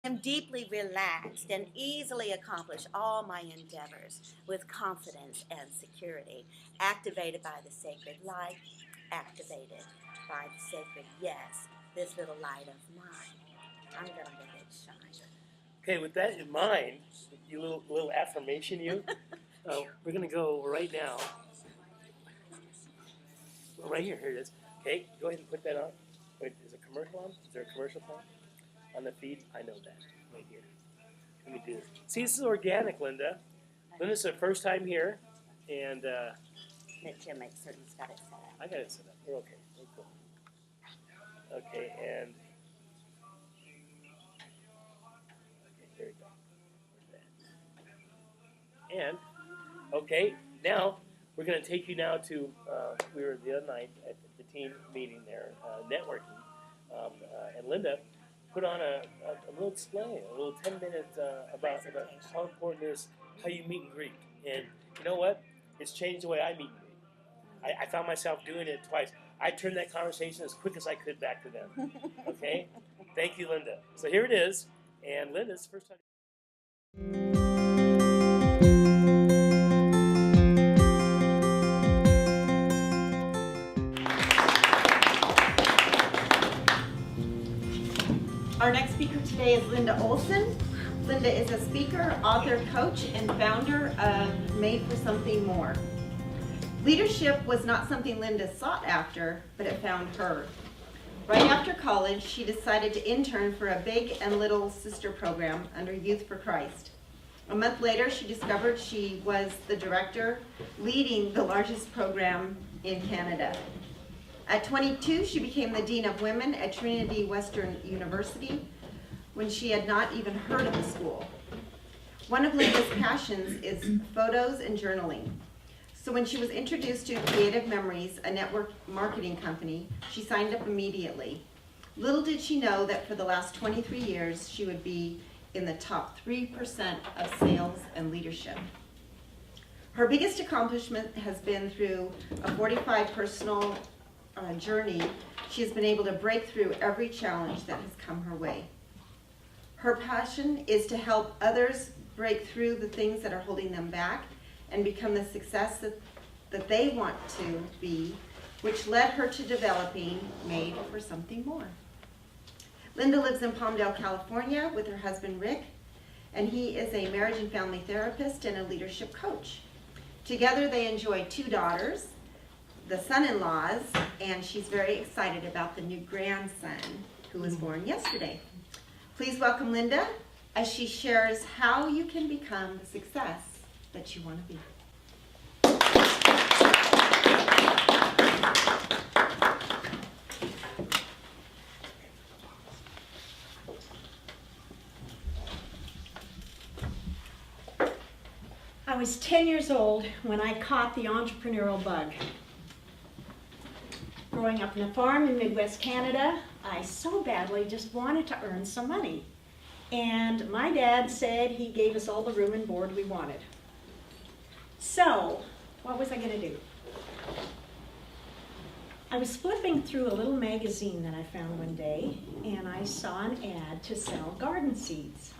I am deeply relaxed and easily accomplish all my endeavors with confidence and security, activated by the sacred light, activated by the sacred yes, this little light of mine. I'm gonna let it shine. Okay, with that in mind, you little affirmation, we're gonna go right now. Right here, here it is. Okay, go ahead and put that on. Wait, is a commercial on? Is there a commercial on the feed? I know that. Right here. Let me do this. See, this is organic, Linda. Linda's her first time here, and Let Jim make certain he's got it set up. I got it set up. We're okay. We're cool. Okay, and there we go. And okay, now we're going to take you now to. We were the other night at the team meeting there, networking, and Linda put on a little display, a little 10-minute about how important it is how you meet and greet. And you know what? It's changed the way I meet and greet. I found myself doing it twice. I turned that conversation as quick as I could back to them. Okay? Thank you, Linda. So here it is. And Linda's first time. Our next speaker today is Linda Olson. Linda is a speaker, author, coach, and founder of Made for Something More. Leadership was not something Linda sought after, but it found her. Right after college, she decided to intern for a Big and Little Sister program under Youth for Christ. A month later, she discovered she was the director leading the largest program in Canada. At 22, she became the Dean of Women at Trinity Western University when she had not even heard of the school. One of Linda's passions is photos and journaling. So when she was introduced to Creative Memories, a network marketing company, she signed up immediately. Little did she know that for the last 23 years, she would be in the top 3% of sales and leadership. Her biggest accomplishment has been through a 45 personal journey. She has been able to break through every challenge that has come her way. Her passion is to help others break through the things that are holding them back and become the success that they want to be, which led her to developing Made for Something More. Linda lives in Palmdale, California with her husband Rick, and he is a marriage and family therapist and a leadership coach. Together they enjoy 2 daughters, the son-in-laws, and she's very excited about the new grandson who was born yesterday. Please welcome Linda as she shares how you can become the success that you want to be. I was 10 years old when I caught the entrepreneurial bug. Growing up on a farm in Midwest Canada, I so badly just wanted to earn some money. And my dad said he gave us all the room and board we wanted. So, what was I going to do? I was flipping through a little magazine that I found one day, and I saw an ad to sell garden seeds.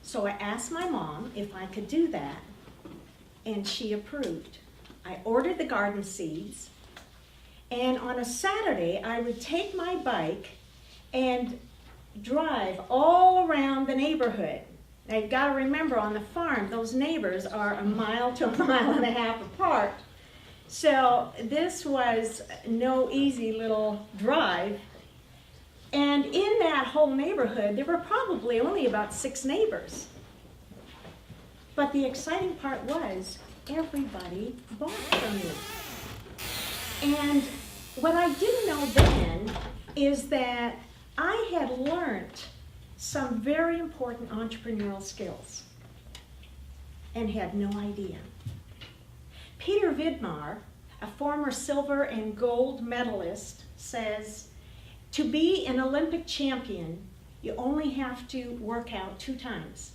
So I asked my mom if I could do that, and she approved. I ordered the garden seeds, and on a Saturday, I would take my bike and drive all around the neighborhood. Now you've got to remember, on the farm, those neighbors are a mile to a mile and a half apart. So this was no easy little drive. And in that whole neighborhood, there were probably only about 6 neighbors. But the exciting part was, everybody bought from me. And what I didn't know then is that I had learned some very important entrepreneurial skills and had no idea. Peter Vidmar, a former silver and gold medalist, says, to be an Olympic champion, you only have to work out 2 times,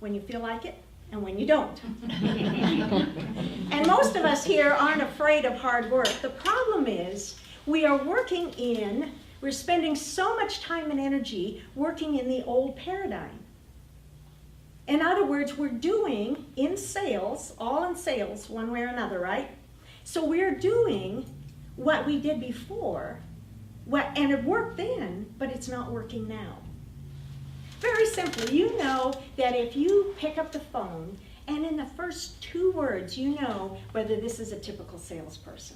when you feel like it and when you don't. And most of us here aren't afraid of hard work. The problem is we are working in We're spending so much time and energy working in the old paradigm. In other words, we're doing in sales, all in sales, one way or another, right? So we're doing what we did before, and it worked then, but it's not working now. Very simply, you know that if you pick up the phone and in the first 2 words you know whether this is a typical salesperson.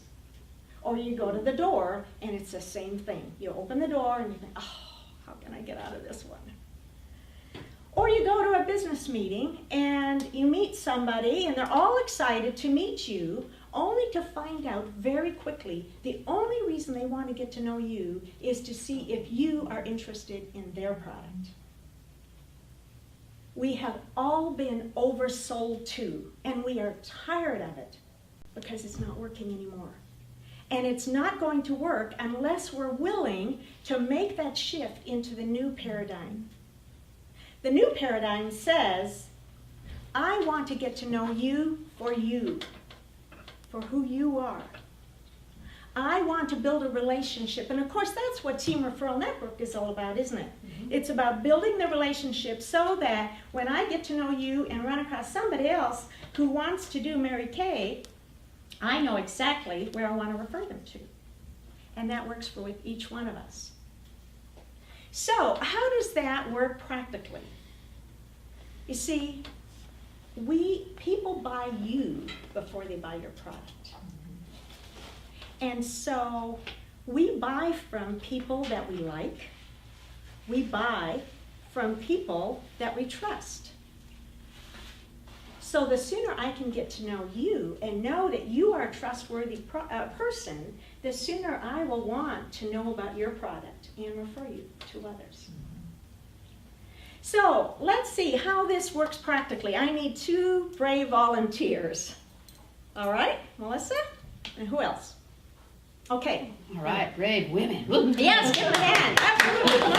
Or you go to the door and it's the same thing. You open the door and you think, oh, how can I get out of this one? Or you go to a business meeting and you meet somebody and they're all excited to meet you, only to find out very quickly the only reason they want to get to know you is to see if you are interested in their product. We have all been oversold to, and we are tired of it because it's not working anymore. And it's not going to work unless we're willing to make that shift into the new paradigm. The new paradigm says, I want to get to know you, for who you are. I want to build a relationship. And of course, that's what Team Referral Network is all about, isn't it? Mm-hmm. It's about building the relationship so that when I get to know you and run across somebody else who wants to do Mary Kay, I know exactly where I want to refer them to. And that works for with each one of us. So, how does that work practically? You see, people buy you before they buy your product. And so we buy from people that we like. We buy from people that we trust. So the sooner I can get to know you and know that you are a trustworthy person, the sooner I will want to know about your product and refer you to others. So let's see how this works practically. I need 2 brave volunteers. All right, Melissa, and who else? Okay. All right, brave women. Yes, give them a hand. Absolutely, come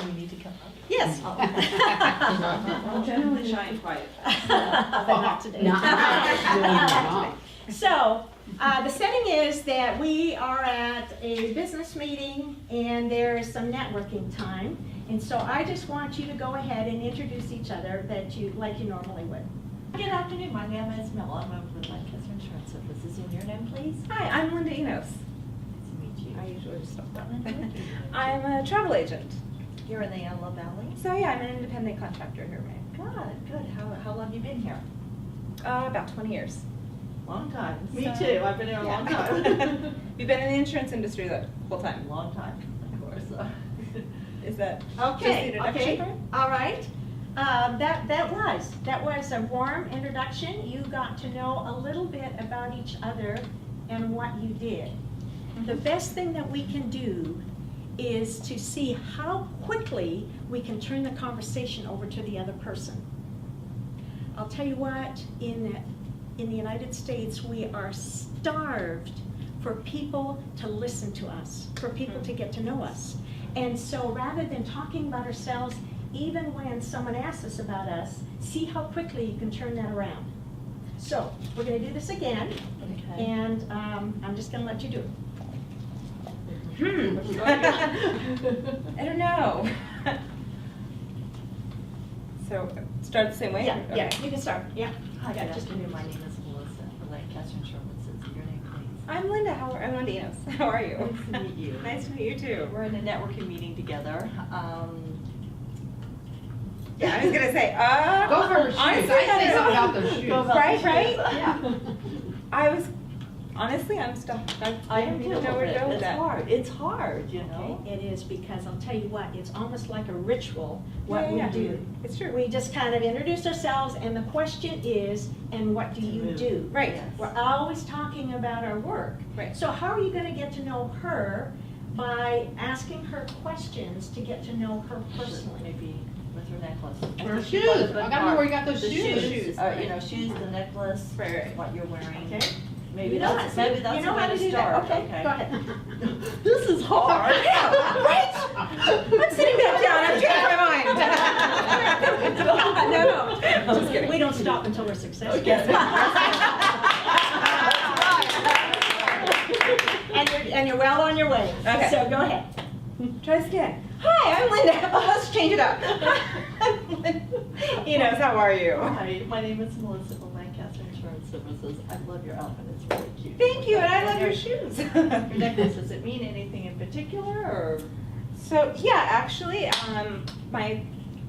on. We need to come up. Yes. I'm generally shy and quiet. But not today. No. So, the setting is that we are at a business meeting and there is some networking time. And so I just want you to go ahead and introduce each other like you normally would. Good afternoon, my name is Mel. I'm with Lancaster Insurance Services. And your name, please? Hi, I'm Linda Enos. Nice to meet you. I usually just stop that. I'm a travel agent. You're in the Antelope Valley? So yeah, I'm an independent contractor here in Maine. Good. How long have you been here? About 20 years. Long time. Me So- too. I've been here a long time. We've been in the insurance industry the whole time. Long time, of course. Is that Okay, just the introduction part? all right. That was a warm introduction. You got to know a little bit about each other and what you did. The best thing that we can do is to see how quickly we can turn the conversation over to the other person. I'll tell you what, in the United States, we are starved for people to listen to us, for people to get to know us. And so rather than talking about ourselves, even when someone asks us about us, see how quickly you can turn that around. So we're going to do this again, and I'm just going to let you do it. I don't know. So start the same way? Yeah, Okay. yeah, you can start. Yeah. Hi, Yeah, good just- afternoon. My name is Melissa with Lancaster Insurance Services. Your name, please? I'm Linda. I'm Linda Enos. How are you? Nice to meet you. Nice to meet you too. We're in a networking meeting together. Yeah, I was gonna say, Go for her shoes. honestly, I say something about those shoes. Go about Right, the right? shoes. Yeah. I'm stuck. I am didn't know where to go with It's that. hard. It's hard, you know? Okay, it is, because I'll tell you what, it's almost like a ritual what we Yeah. do. It's true. We just kind of introduce ourselves, and the question is, and what do you do? Right. Yes. We're always talking about our work. Right. So how are you going to get to know her? By asking her questions to get to know her personally. Maybe with her necklace. I Her think she got a shoes. good I gotta know part. where you got those The shoes. shoes, you know, shoes, the necklace, Right. what you're wearing. Okay. Maybe You know that's what? maybe that's You know the how way to to do that. start. Okay, go ahead. This is hard. Right? I'm sitting back down. I've changed my mind. No. Just kidding. We don't stop until we're successful. And you're well on your way. Try this again. Hi, I'm Linda. Let's change it up. Enos, how are you? Hi, my name is Melissa from Lancaster Insurance Services. I love your outfit, it's really cute. Thank you, and I love your shoes. Your necklace, does it mean anything in particular, or? So, yeah, actually, my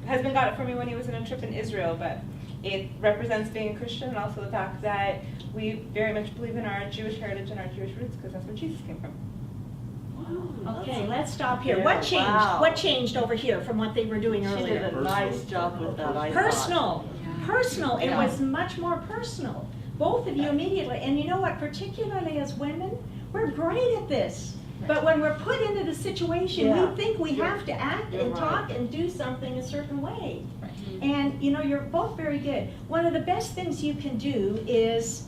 husband got it for me when he was on a trip in Israel, but it represents being a Christian and also the fact that we very much believe in our Jewish heritage and our Jewish roots because that's where Jesus came from. Okay, let's stop here. Yeah, What changed? wow. What changed over here from what they were doing She did earlier? a nice job with that, I thought. Personal, personal. It Yeah. was much more personal. Both of you immediately, and you know what, particularly as women, we're great at this. But when we're put into the situation, Yeah. we think we have to act You're and right. talk and do something a certain way. And you know, you're both very good. One of the best things you can do is,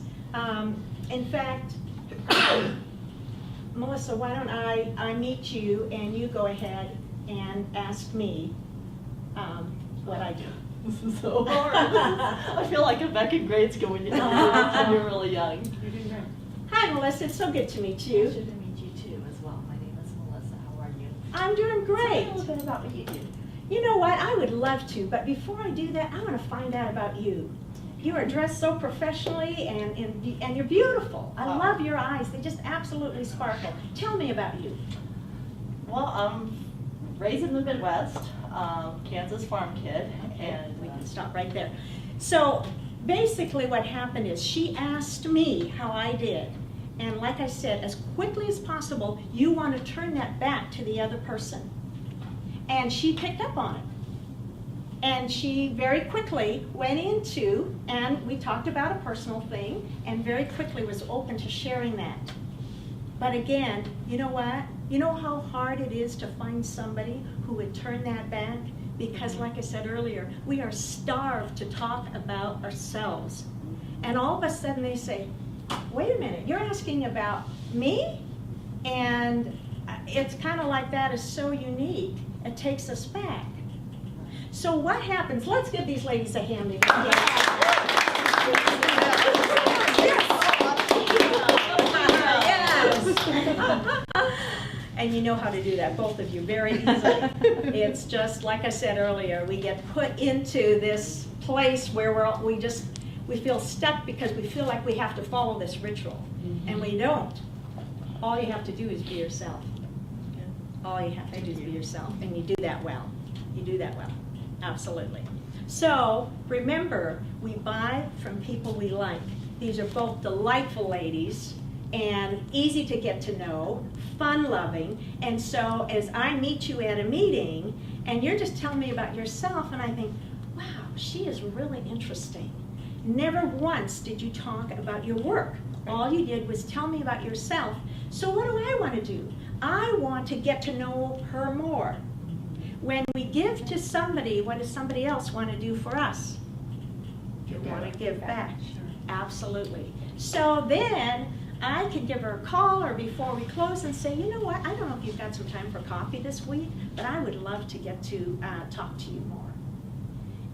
in fact, Melissa, why don't I meet you and you go ahead and ask me what I do. This is so hard. I feel like I'm back in grade school when you're really young. You're doing great. Hi, Melissa. It's so good to meet you. Pleasure to meet you too as well. My name is Melissa. How are you? I'm doing Tell great. me a little bit about what you do. You know what? I would love to, but before I do that, I want to find out about you. You are dressed so professionally and you're beautiful. I Oh. love your eyes. They just absolutely sparkle. Tell me about you. Well, I'm raised in the Midwest, Kansas farm kid, and We can stop right there. So basically what happened is she asked me how I did. And like I said, as quickly as possible, you want to turn that back to the other person. And she picked up on it. And she very quickly went into, and we talked about a personal thing, and very quickly was open to sharing that. But again, you know what? You know how hard it is to find somebody who would turn that back? Because like I said earlier, we are starved to talk about ourselves. And all of a sudden they say, wait a minute, you're asking about me? And it's kind of like that is so unique, it takes us back. So what happens? Let's give these ladies a hand. Yes. And you know how to do that, both of you, very easily. It's just, like I said earlier, we get put into this place where we feel stuck because we feel like we have to follow this ritual. And we don't. All you have to do is be yourself. All you have to do is be yourself, and you do that well. You do that well, absolutely. So remember, we buy from people we like. These are both delightful ladies and easy to get to know, fun-loving. And so as I meet you at a meeting, and you're just telling me about yourself, and I think, wow, she is really interesting. Never once did you talk about your work. All you did was tell me about yourself. So what do I want to do? I want to get to know her more. When we give to somebody, what does somebody else want to do for us? You want to give back. Absolutely. So then I can give her a call or before we close and say, you know what, I don't know if you've got some time for coffee this week, but I would love to get to talk to you more.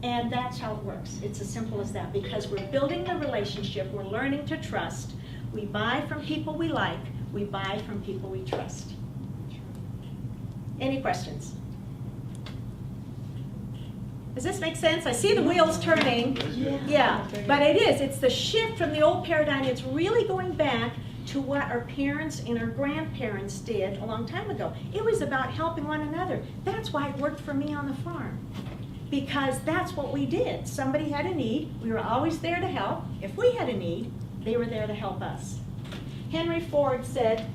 And that's how it works. It's as simple as that, because we're building the relationship, we're learning to trust. We buy from people we like, we buy from people we trust. Any questions? Does this make sense? I see the wheels turning. Yeah, but it is. It's the shift from the old paradigm. It's really going back to what our parents and our grandparents did a long time ago. It was about helping one another. That's why it worked for me on the farm, because that's what we did. Somebody had a need. We were always there to help. If we had a need, they were there to help us. Henry Ford said,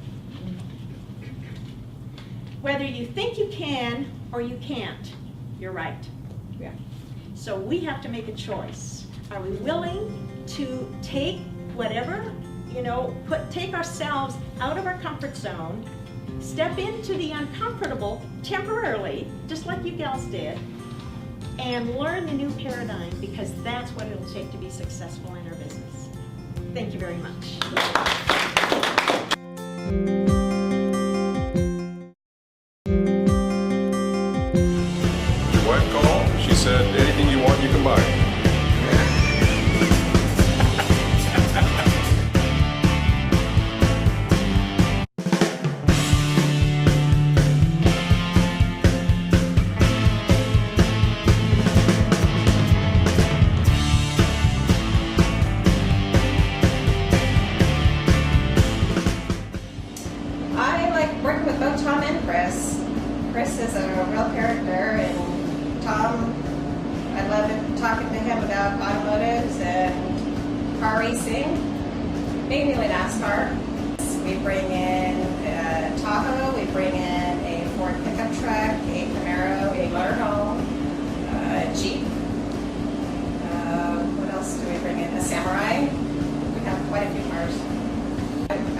whether you think you can or you can't, you're right. Yeah. So we have to make a choice. Are we willing to take whatever, take ourselves out of our comfort zone, step into the uncomfortable temporarily, just like you gals did, and learn the new paradigm, because that's what it'll take to be successful in our business. Thank you very much. mainly NASCAR. We bring in a Tahoe, we bring in a Ford pickup truck, a Camaro, a motorhome, a Jeep. What else do we bring in? A Samurai. We have quite a few cars.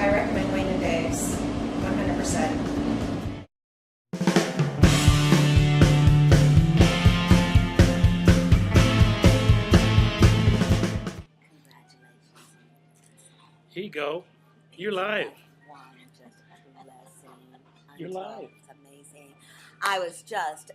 I recommend Wayne and Dave's 100%. Here you go. You're live. One, just a blessing. You're live. It's amazing. I was just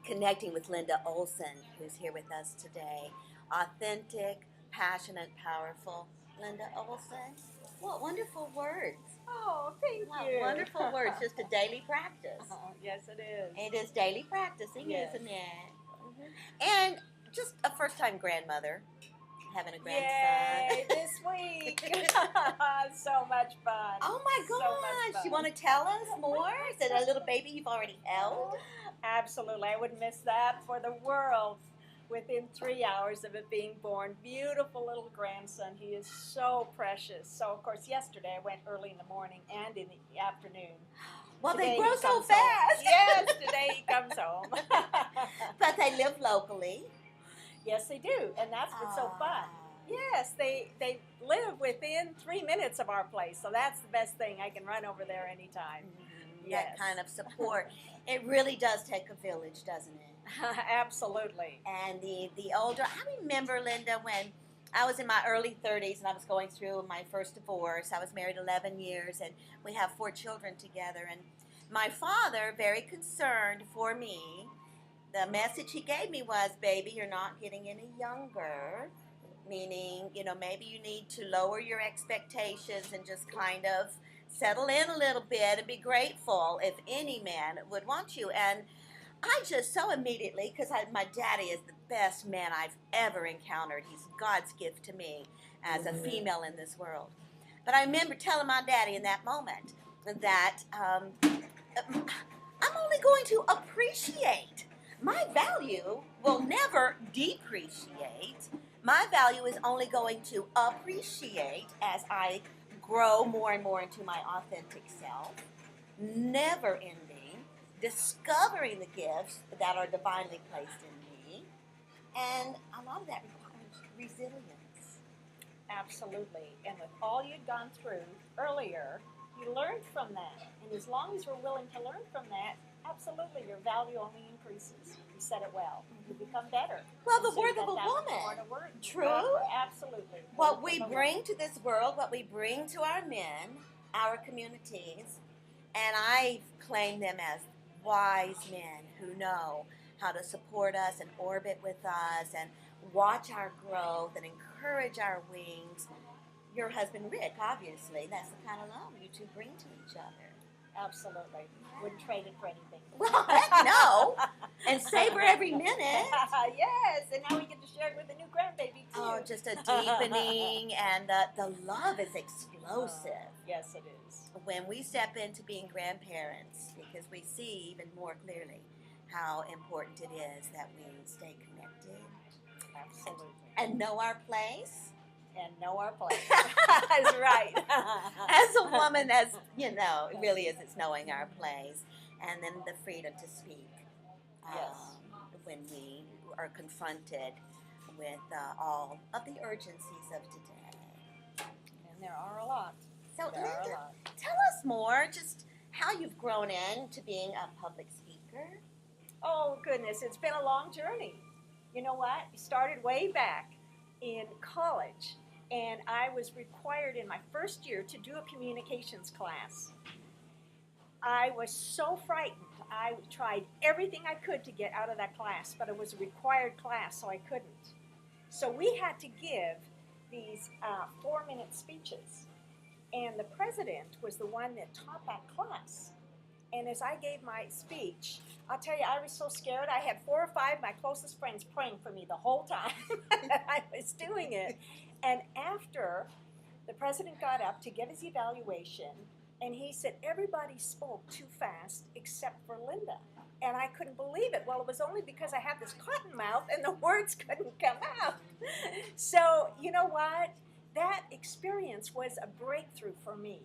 connecting with Linda Olson, who's here with us today. Authentic, passionate, powerful. Linda Olson. What wonderful words. Oh, thank What you. wonderful words. Just a daily practice. Yes, it is. It is daily practicing, Yes. isn't it? And just a first-time grandmother, having a grandson. Yay, this week. So much fun. Oh my So much gosh! You fun. want to tell us more? Is it a little baby you've already held? Absolutely. I wouldn't miss that for the world. Within 3 hours of it being born, beautiful little grandson. He is so precious. So, of course, yesterday I went early in the morning and in the afternoon. Well, Today they grow he so comes fast. home. Yes, today he comes home. But they live locally. Yes, they do, and that's what's so fun. Ah. Yes, they live within 3 minutes of our place, so that's the best thing. I can run over there anytime. That kind of support. It really does take a village, doesn't it? Absolutely. And the older, I remember, Linda, when I was in my early 30s and I was going through my first divorce. I was married 11 years and we have 4 children together. And my father, very concerned for me, the message he gave me was, baby, you're not getting any younger. Meaning, maybe you need to lower your expectations and just kind of settle in a little bit and be grateful if any man would want you. And I just so immediately, because my daddy is the best man I've ever encountered. He's God's gift to me as a female in this world. But I remember telling my daddy in that moment that I'm only going to appreciate. My value will never depreciate. My value is only going to appreciate as I grow more and more into my authentic self, never ending, discovering the gifts that are divinely placed in me, and a lot of that requires resilience. Absolutely. And with all you'd gone through earlier, you learned from that. And as long as you're willing to learn from that, absolutely, your value only increases. You said it well. You become better. Well, the So worth you of a got that woman. part of word. True. Absolutely. What we bring to this world, what we bring to our men, our communities, and I claim them as wise men who know how to support us and orbit with us and watch our growth and encourage our wings. Your husband, Rick, obviously, that's the kind of love you two bring to each other. Absolutely. Wouldn't trade it for anything. Well, heck no. And savor every minute. Yes, and now we get to share it with the new grandbaby too. Oh, just a deepening, and the love is explosive. Yes, it is. When we step into being grandparents, because we see even more clearly how important it is that we stay connected. Absolutely. And know our place. And know our place. That's right. As a woman, as it really is, it's knowing our place. And then the freedom to speak. When we are confronted with all of the urgencies of today. And there are a lot. So, There are a Linda, lot. tell us more, just how you've grown into being a public speaker. Oh, goodness, it's been a long journey. You know what? It started way back in college, and I was required in my first year to do a communications class. I was so frightened. I tried everything I could to get out of that class, but it was a required class, so I couldn't. So we had to give these 4-minute speeches, and the president was the one that taught that class. And as I gave my speech, I'll tell you, I was so scared. I had 4 or 5 of my closest friends praying for me the whole time that I was doing it. And after the president got up to get his evaluation, and he said, everybody spoke too fast except for Linda. And I couldn't believe it. Well, it was only because I had this cotton mouth and the words couldn't come out. So, you know what? that experience was a breakthrough for me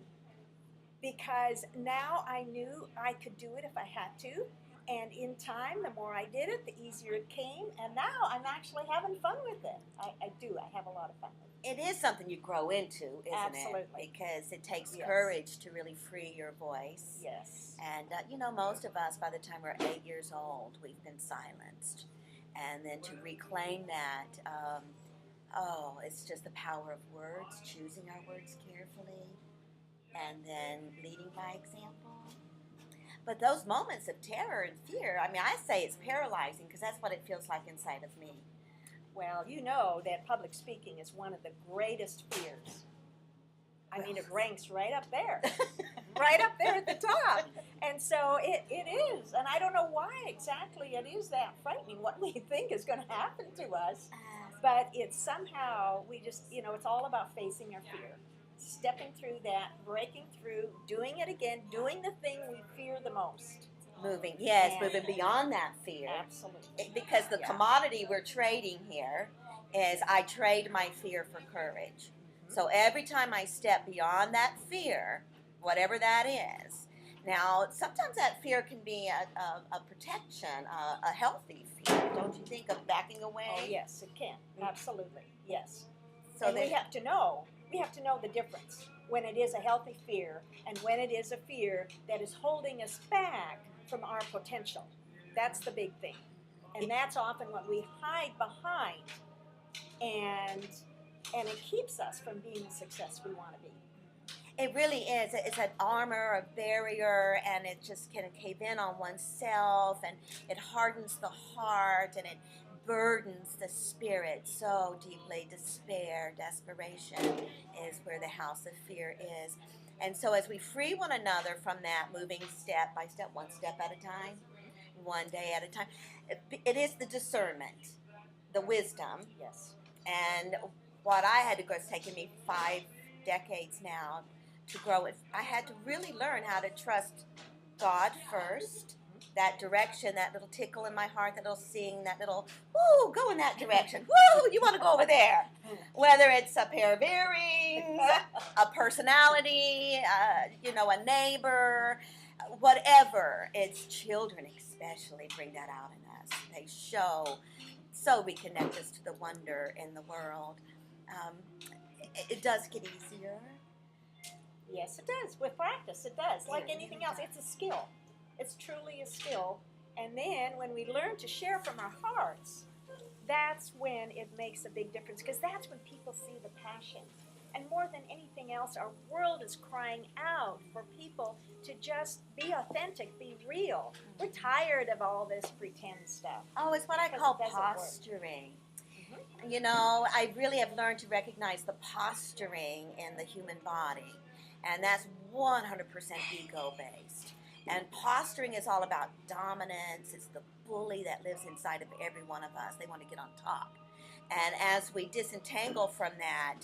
because now I knew I could do it if I had to. And in time, the more I did it, the easier it came. And now I'm actually having fun with it. I do. I have a lot of fun with it. It is something you grow into, isn't Absolutely. it? Because it takes Yes. courage to really free your voice. Yes. And, you know, most of us, by the time we're 8 years old, we've been silenced. And then to reclaim that, it's just the power of words, choosing our words carefully, and then leading by example. But those moments of terror and fear, I mean, I say it's paralyzing because that's what it feels like inside of me. Well, you know that public speaking is one of the greatest fears. I mean, it ranks right up there. Right up there at the top. And so it is. And I don't know why exactly it is that frightening, what we think is going to happen to us. But it's somehow, we just, you know, it's all about facing our fear. Stepping through that, breaking through, doing it again, doing the thing we fear the most. Moving beyond that fear. Absolutely. Because the commodity we're trading here is I trade my fear for courage. So every time I step beyond that fear, whatever that is, now sometimes that fear can be a protection, a healthy fear, don't you think, of backing away? Oh, yes, it can. Absolutely. Yes. So and we have to know the difference when it is a healthy fear and when it is a fear that is holding us back from our potential. That's the big thing. And that's often what we hide behind, and it keeps us from being the success we want to be. It really is. It's an armor, a barrier, and it just can cave in on oneself, and it hardens the heart, and it burdens the spirit so deeply. Despair, desperation is where the house of fear is. And so as we free one another from that, moving step by step, one step at a time, one day at a time, it is the discernment, the wisdom. Yes. And what I had to go, it's taken me 5 decades now to grow it. I had to really learn how to trust God first, that direction, that little tickle in my heart, that little sing, that little, woo, go in that direction. Woo, you want to go over there. Whether it's a pair of earrings, a personality, a neighbor, whatever. It's children especially bring that out in us. They show, so we connect us to the wonder in the world. It does get easier. Yes, it does. With practice, it does. Like anything else, it's a skill. It's truly a skill. And then when we learn to share from our hearts, that's when it makes a big difference, because that's when people see the passion. And more than anything else, our world is crying out for people to just be authentic, be real. We're tired of all this pretend stuff. Oh, it's what I call posturing. You know, I really have learned to recognize the posturing in the human body, and that's 100% ego-based. And posturing is all about dominance. It's the bully that lives inside of every one of us. They want to get on top. And as we disentangle from that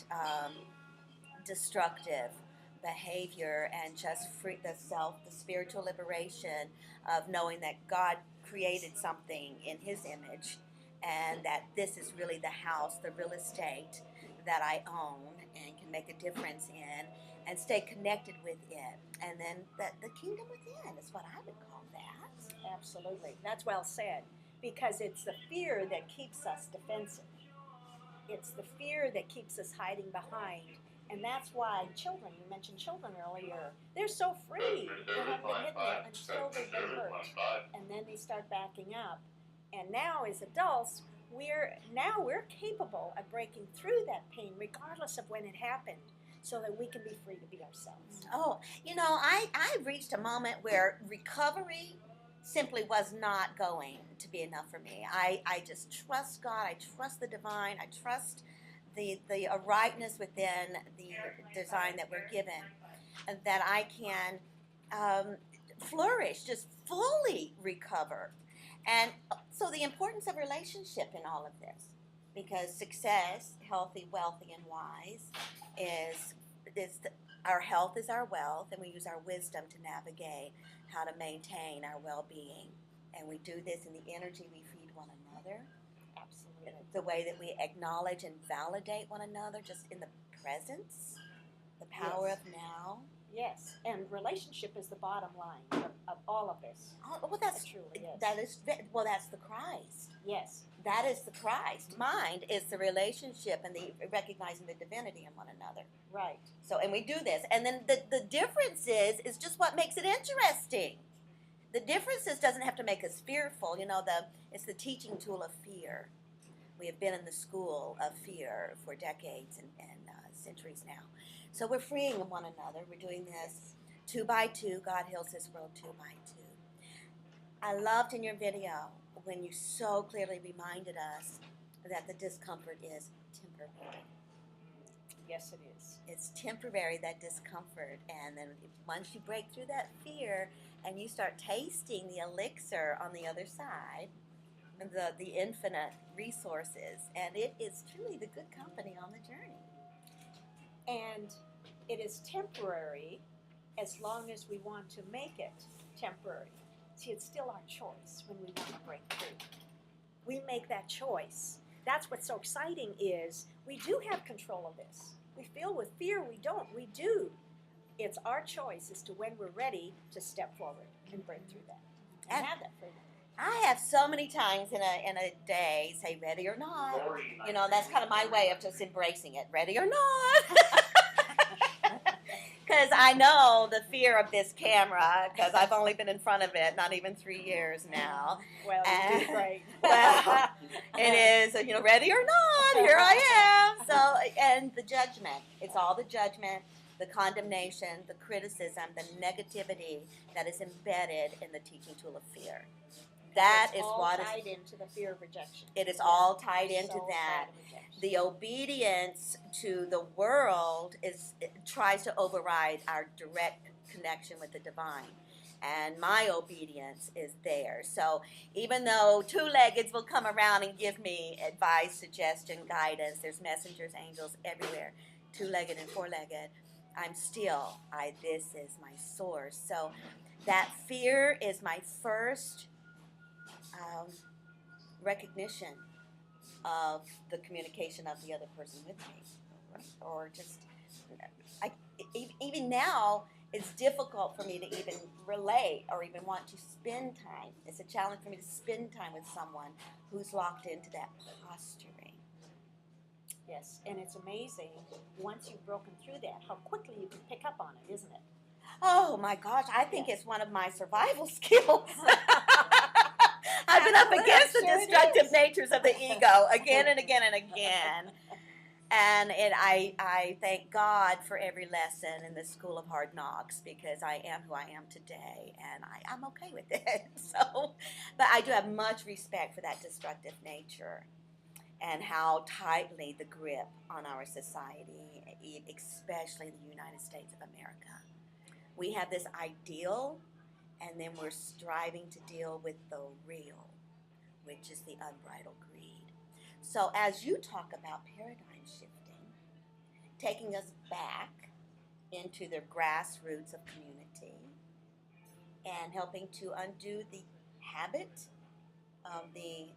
destructive behavior and just free the self, the spiritual liberation of knowing that God created something in His image, and that this is really the house, the real estate that I own and can make a difference in, and stay connected with it. And then the kingdom within is what I would call that. Absolutely. That's well said. Because it's the fear that keeps us defensive. It's the fear that keeps us hiding behind. And that's why children, you mentioned children earlier, they're so free. They haven't been hit there until they've been hurt. And then they start backing up. And now as adults, we're capable of breaking through that pain regardless of when it happened, so that we can be free to be ourselves. Oh, you know, I reached a moment where recovery simply was not going to be enough for me. I just trust God, I trust the divine, I trust the rightness within the design that we're given, and that I can flourish, just fully recover. And so the importance of relationship in all of this, because success, healthy, wealthy, and wise, our health is our wealth, and we use our wisdom to navigate how to maintain our well-being. And we do this in the energy we feed one another. Absolutely. The way that we acknowledge and validate one another, just in the presence, the power Yes. of now. Yes, and relationship is the bottom line of all of this. Oh, well, that's It truly is. that's the Christ. Yes. That is the Christ. Mind is the relationship and the recognizing the divinity in one another. Right. So, and we do this, and then the difference is just what makes it interesting. The difference doesn't have to make us fearful. It's the teaching tool of fear. We have been in the school of fear for decades and centuries now. So we're freeing one another. We're doing this 2 by 2. God heals this world 2 by 2. I loved in your video when you so clearly reminded us that the discomfort is temporary. Yes, it is. It's temporary, that discomfort, and then once you break through that fear and you start tasting the elixir on the other side, the infinite resources, and it is truly the good company on the journey. And it is temporary as long as we want to make it temporary. See, it's still our choice when we want to break through. We make that choice. That's what's so exciting is we do have control of this. We feel with fear, we don't. We do. It's our choice as to when we're ready to step forward and break through that. And have that freedom. I have so many times in a day say ready or not. That's kind of my way of just embracing it. Ready or not. Because I know the fear of this camera, because I've only been in front of it not even 3 years now. Well, you did great. Well, it is, ready or not, here I am. So, and the judgment, it's all the judgment, the condemnation, the criticism, the negativity that is embedded in the teaching tool of fear. That is what is tied into the fear of rejection. It is all tied into So that. tied to rejection. The obedience to the world tries to override our direct connection with the divine. And my obedience is there. So even though two-leggeds will come around and give me advice, suggestion, guidance, there's messengers, angels everywhere, two-legged and four-legged, this is my source. So that fear is my first recognition of the communication of the other person with me, or just even now it's difficult for me to even relate or even want to spend time. It's a challenge for me to spend time with someone who's locked into that posturing. Yes, and it's amazing once you've broken through that how quickly you can pick up on it, isn't it? Oh my gosh, I think it's one of my survival skills. I've been up against the destructive natures of the ego again and again and again. And I thank God for every lesson in the school of hard knocks, because I am who I am today, and I'm okay with it. So, but I do have much respect for that destructive nature and how tightly the grip on our society, especially the United States of America. We have this ideal, and then we're striving to deal with the real, which is the unbridled greed. So as you talk about paradigm shifting, taking us back into the grassroots of community and helping to undo the habit of the,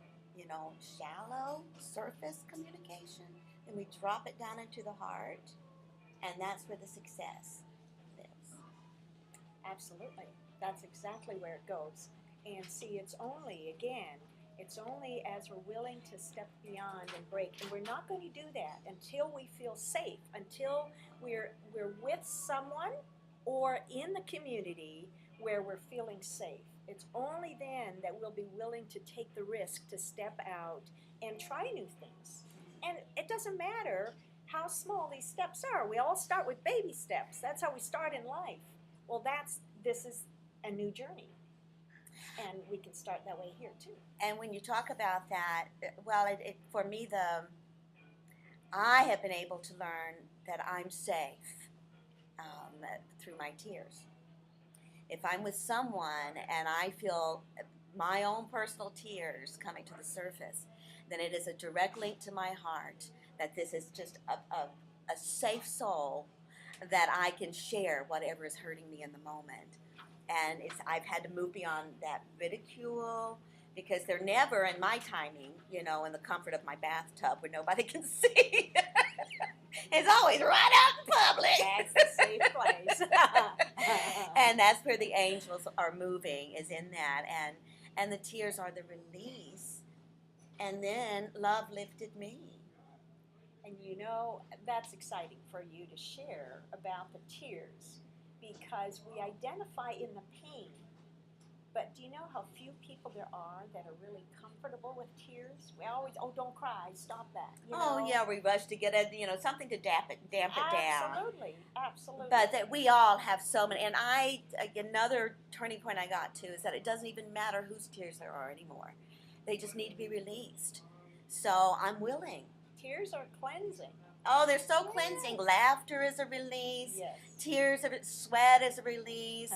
shallow surface communication, and we drop it down into the heart, and that's where the success lives. Absolutely. That's exactly where it goes. And see, it's only as we're willing to step beyond and break. And we're not going to do that until we feel safe, until we're with someone or in the community where we're feeling safe. It's only then that we'll be willing to take the risk to step out and try new things. And it doesn't matter how small these steps are. We all start with baby steps. That's how we start in life. Well, this is a new journey. And we can start that way here too. And when you talk about that, well, for me, I have been able to learn that I'm safe through my tears. If I'm with someone and I feel my own personal tears coming to the surface, then it is a direct link to my heart that this is just a safe soul that I can share whatever is hurting me in the moment. And I've had to move beyond that ridicule, because they're never in my timing, in the comfort of my bathtub where nobody can see. It's always right out in public. That's the safe place. And that's where the angels are moving, is in that. And the tears are the release. And then love lifted me. And you know, that's exciting for you to share about the tears because we identify in the pain. But do you know how few people there are that are really comfortable with tears? We always, oh, don't cry, stop that. You Oh know? yeah, we rush to get something to damp it down. Absolutely, absolutely. But that we all have so many, and another turning point I got to is that it doesn't even matter whose tears there are anymore. They just need to be released. So I'm willing. Tears are cleansing. Oh, they're so cleansing. Laughter is a release. Yes. Tears, sweat is a release.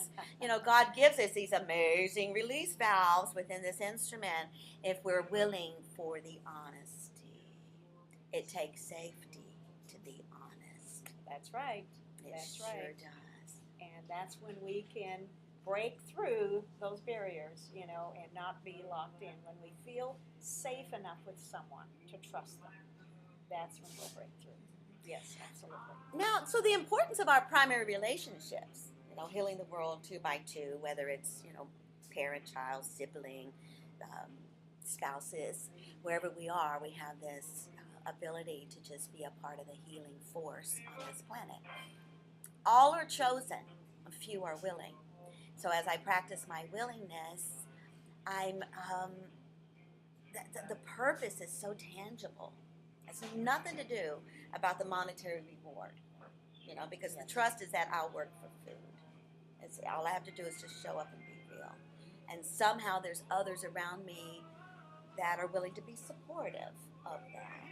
God gives us these amazing release valves within this instrument if we're willing for the honesty. It takes safety to be honest. That's right. It That's sure right. does. And that's when we can break through those barriers, and not be locked in. When we feel safe enough with someone to trust them, that's when we'll break through. Yes, absolutely. Now, so the importance of our primary relationships, healing the world 2 by 2, whether it's, parent, child, sibling, spouses, wherever we are, we have this ability to just be a part of the healing force on this planet. All are chosen, a few are willing. So as I practice my willingness, I'm the purpose is so tangible. It's nothing to do about the monetary reward, because the trust is that I'll work for food. It's all I have to do is just show up and be real. And somehow there's others around me that are willing to be supportive of that.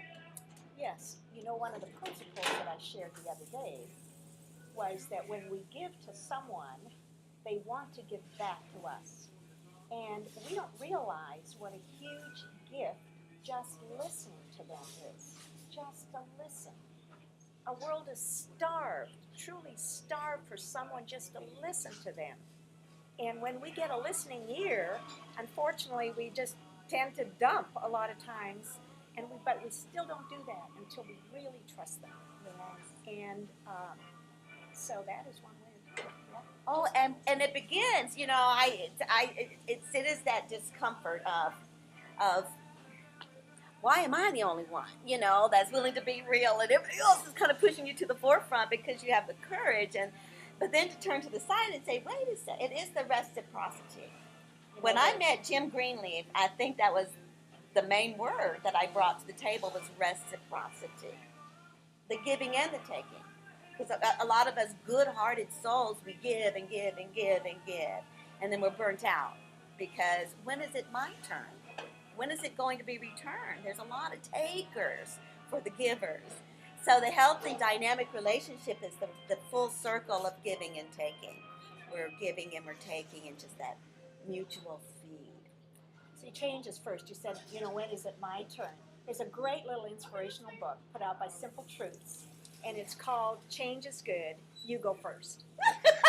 Yes, one of the principles that I shared the other day was that when we give to someone, they want to give back to us. And we don't realize what a huge gift just listening to them is. Just to listen. Our world is starved, truly starved for someone just to listen to them. And when we get a listening ear, unfortunately, we just tend to dump a lot of times, but we still don't do that until we really trust them. And so that is one way to do it. Yeah. Oh, and it begins, it is that discomfort of why am I the only one, that's willing to be real, and everybody else is kind of pushing you to the forefront because you have the courage, but then to turn to the side and say, wait a second, it is the reciprocity. When I met Jim Greenleaf, I think that was the main word that I brought to the table was reciprocity, the giving and the taking. Because a lot of us good-hearted souls, we give and give and give and give, and then we're burnt out. Because when is it my turn? When is it going to be returned? There's a lot of takers for the givers. So the healthy dynamic relationship is the full circle of giving and taking. We're giving and we're taking, and just that mutual feed. See, change is first. You said, when is it my turn? There's a great little inspirational book put out by Simple Truths, and it's called Change is Good, You Go First.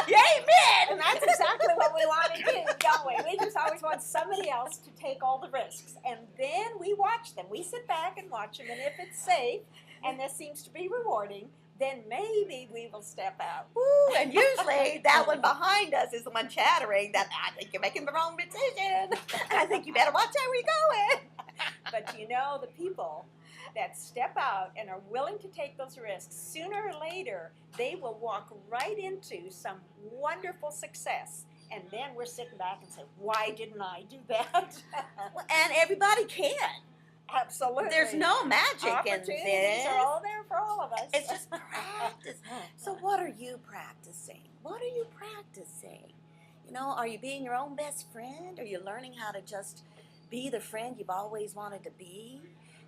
Amen! And that's exactly what we want to do, don't we? We just always want somebody else to take all the risks. And then we watch them. We sit back and watch them, and if it's safe, and this seems to be rewarding, then maybe we will step out. Ooh, and usually that one behind us is the one chattering that I think you're making the wrong decision. I think you better watch out where you're going. But the people that step out and are willing to take those risks, sooner or later, they will walk right into some wonderful success. And then we're sitting back and say, why didn't I do that? And everybody can. Absolutely. There's no magic in Opportunities this. are all there for all of us. It's just practice. So what are you practicing? What are you practicing? Are you being your own best friend? Are you learning how to just be the friend you've always wanted to be?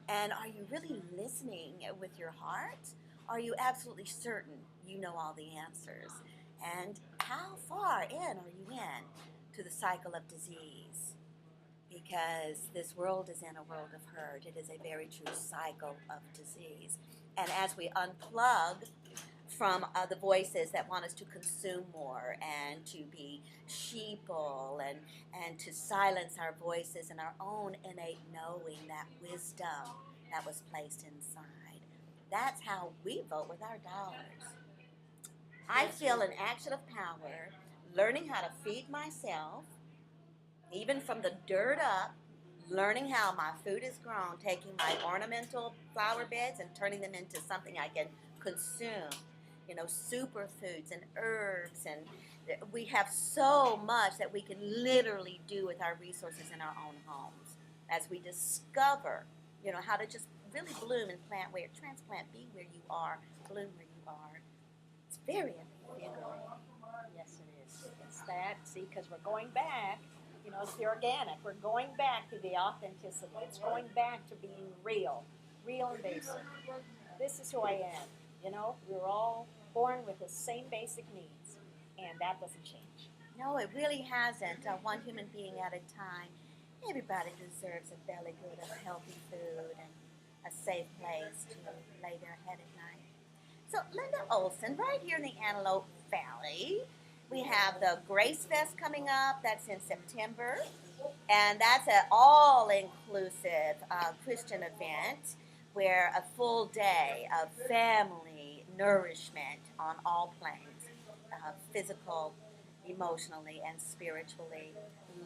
And are you really listening with your heart? Are you absolutely certain you know all the answers? And how far in are you in to the cycle of disease? Because this world is in a world of hurt. It is a very true cycle of disease. And as we unplug from the voices that want us to consume more and to be sheeple and to silence our voices and our own innate knowing, that wisdom that was placed inside, That's how we vote with our dollars. I feel an action of power, learning how to feed myself, even from the dirt up, learning how my food is grown, taking my ornamental flower beds and turning them into something I can consume. You know, superfoods and herbs, and we have so much that we can literally do with our resources in our own homes as we discover, you know, how to just really bloom and transplant, be where you are, bloom where you are. It's very invigorating. Yes, it is. It's that, see, because we're going back, you know, it's the organic. We're going back to the authenticity. It's going back to being real and basic. This is who I am. You know, we're all born with the same basic needs, and that doesn't change. No, it really hasn't. One human being at a time. Everybody deserves a belly good of healthy food and a safe place to lay their head at night. So, Linda Olson, right here in the Antelope Valley, we have the Grace Fest coming up. That's in September. And that's an all-inclusive Christian event where a full day of family nourishment on all planes, physical, emotionally, and spiritually.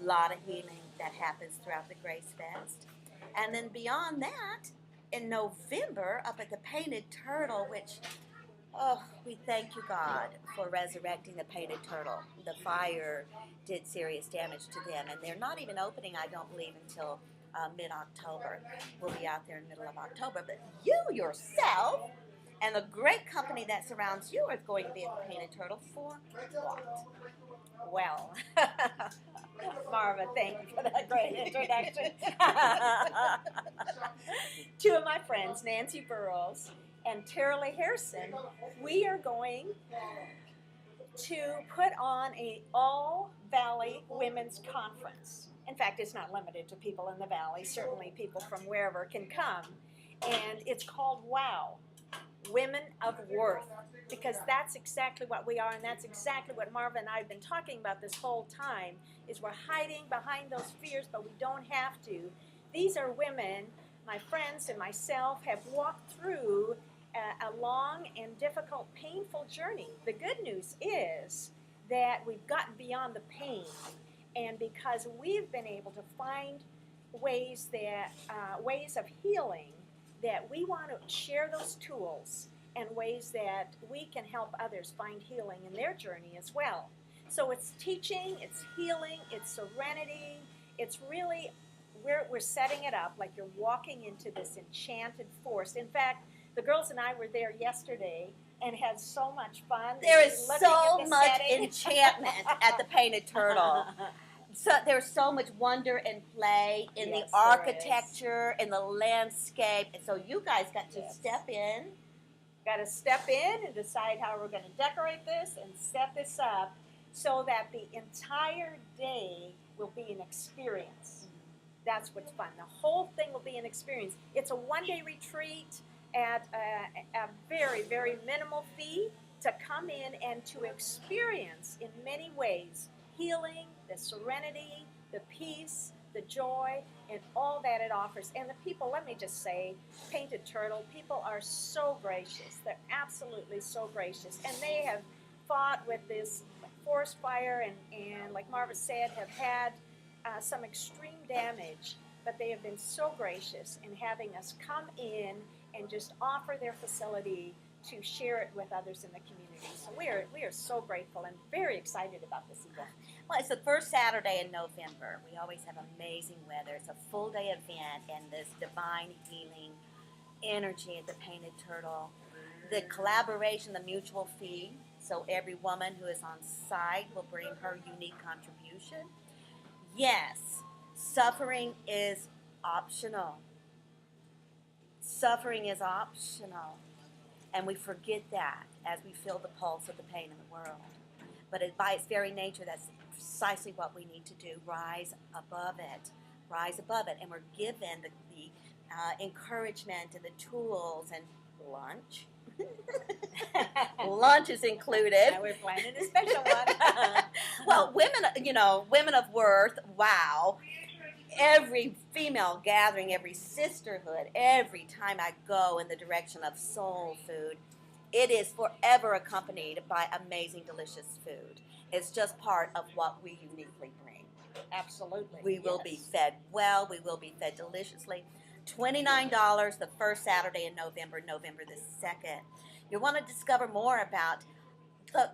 A lot of healing that happens throughout the Grace Fest. And then beyond that, in November, up at the Painted Turtle, which, oh, we thank you, God, for resurrecting the Painted Turtle. The fire did serious damage to them, and they're not even opening, I don't believe, until mid-October. We'll be out there in the middle of October. But you yourself and the great company that surrounds you are going to be at the Painted Turtle for what? Well, Marva, thank you for that great introduction. Two of my friends, Nancy Burrows and Tara Harrison, we are going to put on a all-valley women's conference. In fact, it's not limited to people in the valley. Certainly people from wherever can come. And it's called WOW, Women of Worth, because that's exactly what we are, and that's exactly what Marva and I have been talking about this whole time, is we're hiding behind those fears, but we don't have to. These are women, my friends and myself, have walked through a long and difficult, painful journey. The good news is that we've gotten beyond the pain, and because we've been able to find ways of healing, that we want to share those tools and ways that we can help others find healing in their journey as well. So it's teaching, it's healing, it's serenity, it's really, we're setting it up like you're walking into this enchanted forest. In fact, the girls and I were there yesterday and had so much fun. There is looking so at the much setting. enchantment at the Painted Turtle. So there's so much wonder and play in Yes, the architecture, in the landscape. So you guys got to step in. Got to step in and decide how we're going to decorate this and set this up so that the entire day will be an experience. That's what's fun. The whole thing will be an experience. It's a one-day retreat at a very, very minimal fee to come in and to experience in many ways healing, the serenity, the peace, the joy, and all that it offers. And the people, let me just say, Painted Turtle, people are so gracious. They're absolutely so gracious. And they have fought with this forest fire and like Marva said, have had some extreme damage, but they have been so gracious in having us come in and just offer their facility to share it with others in the community. So we are so grateful and very excited about this event. Well, it's the first Saturday in November. We always have amazing weather. It's a full day event and this divine healing energy at the Painted Turtle. The collaboration, the mutual fee. So every woman who is on site will bring her unique contribution. Yes, suffering is optional. Suffering is optional. And we forget that as we feel the pulse of the pain in the world. But by its very nature, that's precisely what we need to do. Rise above it. Rise above it. And we're given the encouragement and the tools and lunch. Lunch is included. And we're planning a special one. Well, women of worth, wow. every female gathering, every sisterhood, every time I go in the direction of soul food, it is forever accompanied by amazing, delicious food. It's just part of what we uniquely bring. Absolutely. We will be fed well. We will be fed deliciously. $29 the first Saturday in November, November the 2nd. You want to discover more about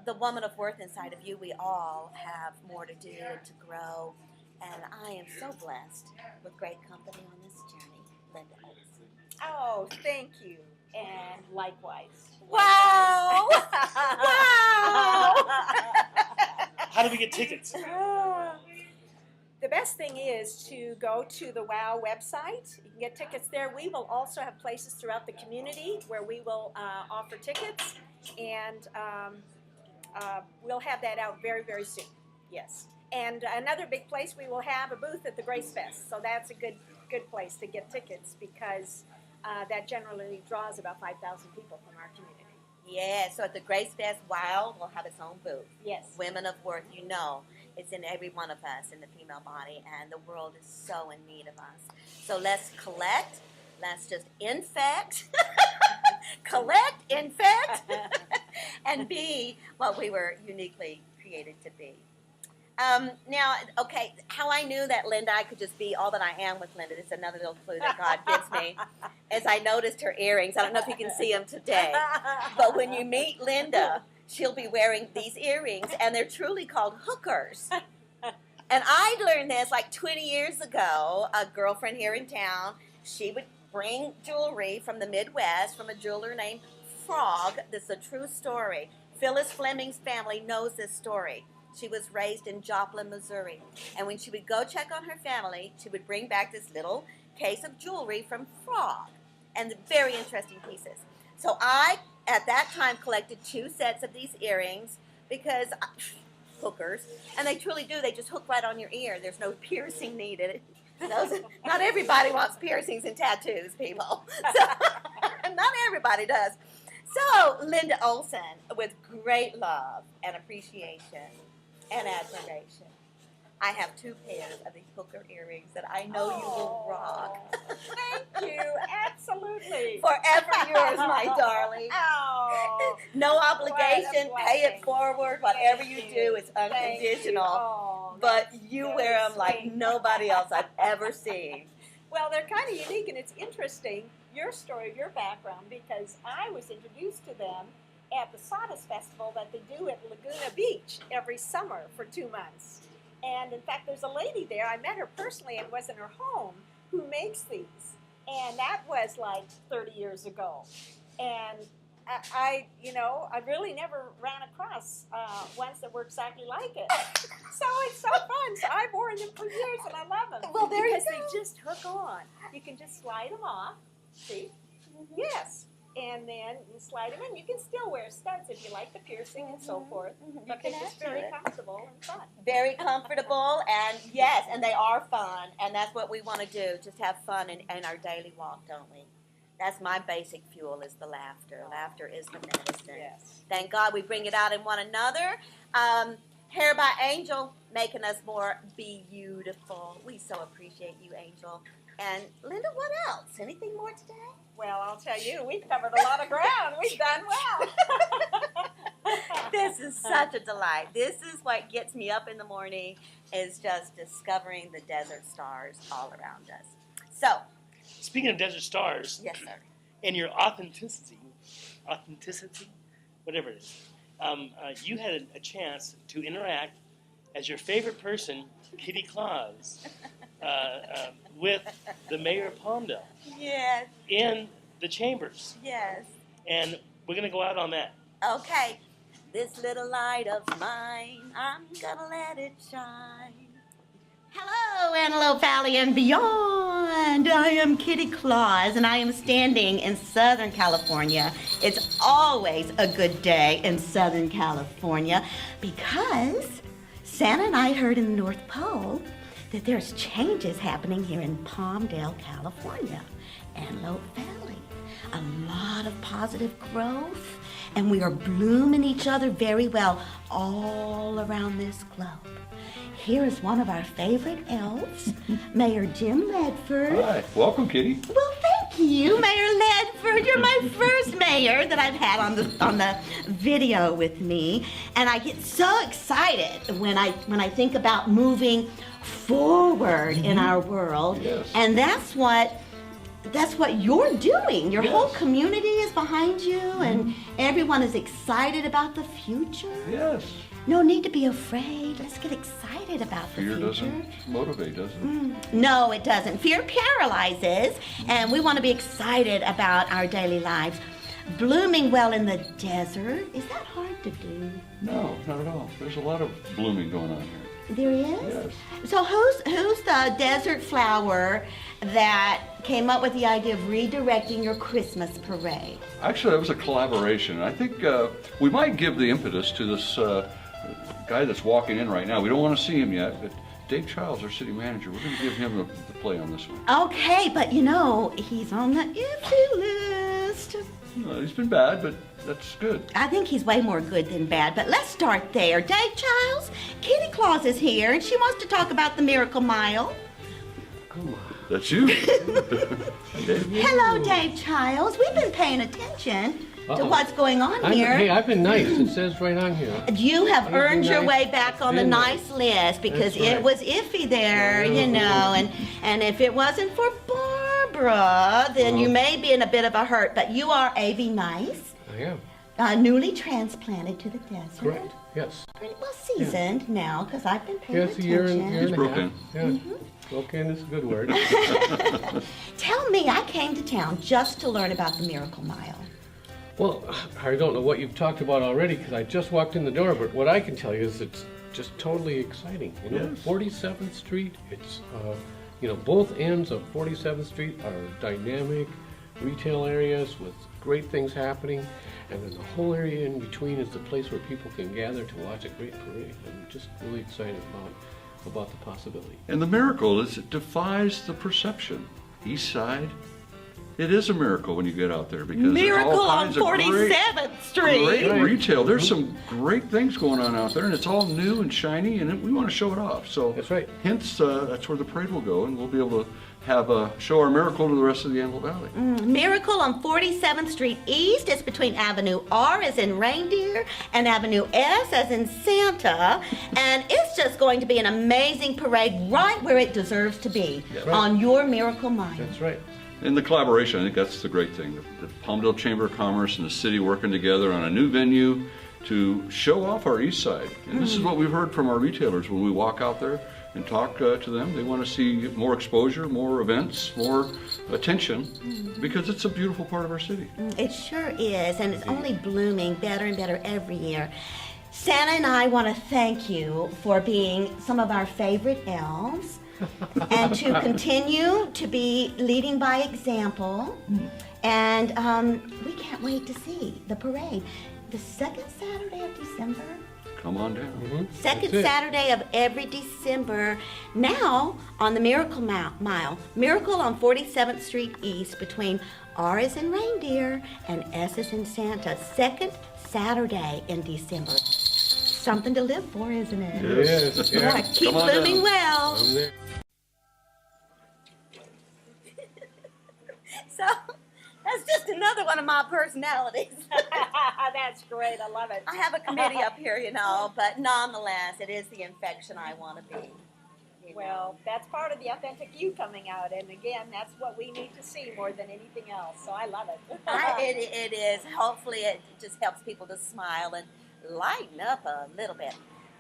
the woman of worth inside of you. We all have more to do and to grow. And I am so blessed with great company on this journey. Linda Olson. Oh, thank you. And likewise. Wow! Wow! How do we get tickets? The best thing is to go to the WOW website. You can get tickets there. We will also have places throughout the community where we will offer tickets, and we'll have that out very, very soon. Yes. And another big place, we will have a booth at the Grace Fest. So that's a good place to get tickets because that generally draws about 5,000 people from our community. Yeah, so at the Grace Fest, WOW will have its own booth. Yes. Women of worth, you know, it's in every one of us in the female body, and the world is so in need of us. So let's collect, let's just infect, collect, infect, and be what we were uniquely created to be. Now, okay, how I knew that Linda, I could just be all that I am with Linda, this is another little clue that God gives me, as I noticed her earrings. I don't know if you can see them today, but when you meet Linda, she'll be wearing these earrings, and they're truly called hookers. And I learned this like 20 years ago. A girlfriend here in town, she would bring jewelry from the Midwest from a jeweler named Frog. This is a true story. Phyllis Fleming's family knows this story. She was raised in Joplin, Missouri. And when she would go check on her family, she would bring back this little case of jewelry from Frog. And very interesting pieces. So I, at that time, collected 2 sets of these earrings because hookers, and they truly do. They just hook right on your ear. There's no piercing needed. Not everybody wants piercings and tattoos, people. So, not everybody does. So, Linda Olson, with great love and appreciation and admiration, I have 2 pairs of these hooker earrings that I know you will rock. Thank you. Absolutely. Forever yours, my darling. Oh. No obligation. What a Pay it blessing. forward. Whatever you Thank do is Thank you. unconditional. Oh, But that's you very wear them like sweet. nobody else I've ever seen. Well, they're kind of unique, and it's interesting, your story, your background, because I was introduced to them at the Sawdust Festival that they do at Laguna Beach every summer for 2 months. And in fact, there's a lady there, I met her personally and was in her home, who makes these. And that was like 30 years ago. And I really never ran across ones that were exactly like it. So it's so fun. So I've worn them for years and I love them. Well, there you because go. they just hook on. You can just slide them off. See? Yes. And then you slide them in. You can still wear studs if you like the piercing and so forth. But they're just very comfortable and fun. Very comfortable, and yes, and they are fun, and that's what we want to do, just have fun in our daily walk, don't we? That's my basic fuel is the laughter. Laughter is the medicine. Yes. Thank God we bring it out in one another. Hair by Angel, making us more beautiful. We so appreciate you, Angel. And Linda, what else? Anything more today? Well, I'll tell you, we've covered a lot of ground. We've done well. This is such a delight. This is what gets me up in the morning, is just discovering the desert stars all around us. So, Speaking of desert stars, yes, sir. and your authenticity, whatever it is, you had a chance to interact as your favorite person, Kitty Claus, with the mayor of Palmdale Yes, in the chambers. yes. And we're going to go out on that. Okay. This little light of mine, I'm gonna let it shine. Hello, Antelope Valley and beyond. I am Kitty Claus, and I am standing in Southern California. It's always a good day in Southern California because Santa and I heard in the North Pole that there's changes happening here in Palmdale, California, Antelope Valley. A lot of positive growth, and we are blooming each other very well all around this globe. here is one of our favorite elves, Mayor Jim Ledford. Hi, welcome, Kitty. Well, thank you, Mayor Ledford. You're my first mayor that I've had on the video with me, and I get so excited when I think about moving forward in our world. Yes. And that's what you're doing. Your whole community is behind you, and everyone is excited about the future. Yes. No need to be afraid. Let's get excited about the Fear future. doesn't motivate, does it? No, it doesn't. Fear paralyzes, and we want to be excited about our daily lives. Blooming well in the desert, is that hard to do? No, not at all. There's a lot of blooming going on here. There is? Yes. So who's the desert flower that came up with the idea of redirecting your Christmas parade? Actually, that was a collaboration. I think we might give the impetus to this guy that's walking in right now. We don't want to see him yet, but Dave Childs, our city manager, we're going to give him the play on this one. Okay, but you know, he's on the iffy list. He's been bad, but that's good. I think he's way more good than bad, but let's start there. Dave Childs, Kitty Claus is here, and she wants to talk about the Miracle Mile. That's you. Hello, Dave Childs. We've been paying attention to what's going on here. Hey, I've been nice. It says right on here. You have I've earned been your nice. way back on the Been nice list because That's right. it was iffy there, you know, and if it wasn't for Barbara, then you may be in a bit of a hurt, but you are A.V. Nice, I am. newly transplanted to the desert. Correct. Yes. Pretty well seasoned now because I've been paying Yes, a year attention. and a He's half. broken. Yeah. Broken is a good word. Tell me, I came to town just to learn about the Miracle Mile. Well, I don't know what you've talked about already because I just walked in the door, but what I can tell you is it's just totally exciting. You know, Yes. 47th Street, it's, you know, both ends of 47th Street are dynamic retail areas with great things happening. And then the whole area in between is the place where people can gather to watch a great parade. I'm just really excited about the possibility. And the miracle is it defies the perception. East Side, it is a miracle when you get out there because Miracle there's all on kinds of 47th Street. great Right. retail. There's some great things going on out there, and it's all new and shiny, and we want to show it off. So That's right. hence, that's where the parade will go, and we'll be able to have show our miracle to the rest of the Antelope Valley. Miracle on 47th Street East is between Avenue R as in reindeer and Avenue S as in Santa. And it's just going to be an amazing parade right where it deserves to be, Right. on your Miracle Mile. That's right. And the collaboration, I think that's the great thing. The Palmdale Chamber of Commerce and the city working together on a new venue to show off our East Side. And this is what we've heard from our retailers when we walk out there and talk to them. They want to see more exposure, more events, more attention, because it's a beautiful part of our city. It sure is, and it's only blooming better and better every year. Santa and I want to thank you for being some of our favorite elves and to continue to be leading by example. And we can't wait to see the parade. The second Saturday of December. Come on down. Second That's it. Saturday of every December, now on the Miracle Mile. Miracle on 47th Street East between R as in reindeer and S as in Santa. Second Saturday in December. Something to live for, isn't it? Yes. Yeah, Yeah. keep Come on blooming down. well. I'm there. So, that's just another one of my personalities. That's great. I love it. I have a committee up here, you know, but nonetheless, it is the infection I want to be. you know. Well, that's part of the authentic you coming out, and again, that's what we need to see more than anything else. So I love it. It is. Hopefully, it just helps people to smile and lighten up a little bit.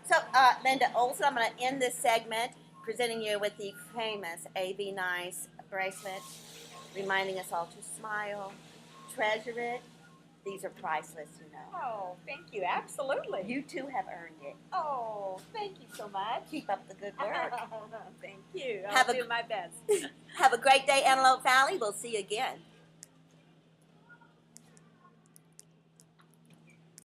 So, Linda Olson, I'm going to end this segment presenting you with the famous A.B. Nice bracelet, reminding us all to smile, treasure it. These are priceless, you know. Oh, thank you. Absolutely. You too have earned it. Oh, thank you so much. Keep up the good work. Thank you. Have I'll a- do my best. Have a great day, Antelope Valley. We'll see you again.